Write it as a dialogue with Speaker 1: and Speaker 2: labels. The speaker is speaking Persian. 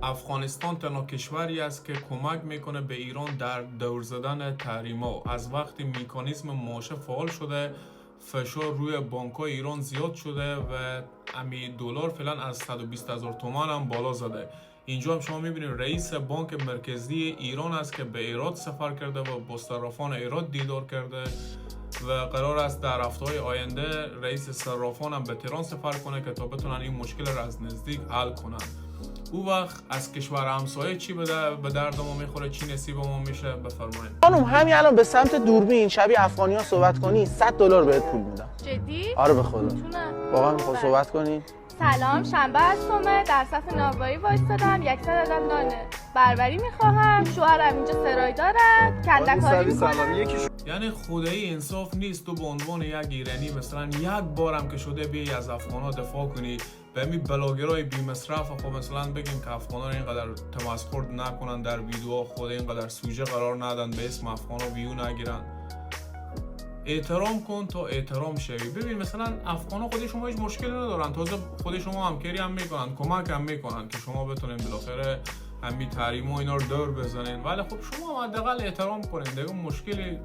Speaker 1: افغانستان تنها کشوری است که کمک میکنه به ایران در دور زدن تحریما. از وقتی مکانیزم ماشه فعال شده فشار روی بانک‌های ایران زیاد شده و امی دلار فعلا از 120,000 تومان هم بالا زده. اینجا هم شما میبینید رئیس بانک مرکزی ایران است که به ایران سفر کرده و با صرافان ایران دیدار کرده و قرار است در هفته‌های آینده رئیس صرافان هم به تهران سفر کنه که تا بتونن این مشکل را از نزدیک حل کنن. او وقت از کشور همسایه چی به درد ما میخوره، چی نصیب ما میشه؟ بفرمایید.
Speaker 2: خانم همین الان به سمت دوربین شبیه افغانی ها صحبت کنی $100 بهت پول میدم.
Speaker 3: جدی؟
Speaker 2: آره به خدا.
Speaker 3: چونه؟
Speaker 2: واقعا میخواد صحبت کنی؟
Speaker 3: سلام، شنبه هستمه، در صف نانوایی وایستادم. 100 عدد نان بربری میخواهم. شوهرم اینجا سرای دارد، کندکاری میکنم.
Speaker 1: یعنی خدایی انصاف نیست تو به عنوان یک ایرانی مثلا یک بارم که شده بیایی از افغان‌ها دفاع کنی، به همین بلاگرای بی مصرف خب مثلا بگیم که افغان‌ها اینقدر تمسخر نکنن در ویدیوها، خود اینقدر سوژه قرار ندن به اسم افغان‌ها ویو نگیرن. احترام کن تا احترام شوی. ببین مثلا افغان‌ها خود شما هیچ مشکلی ندارن، تازه خود شما همکاری هم میکنن، کمک هم میکنن که شما بتونین بالاخره همین تحریم و اینا رو دور بزنین، ولی خب شما حداقل احترام کنین، دیگه مشکلی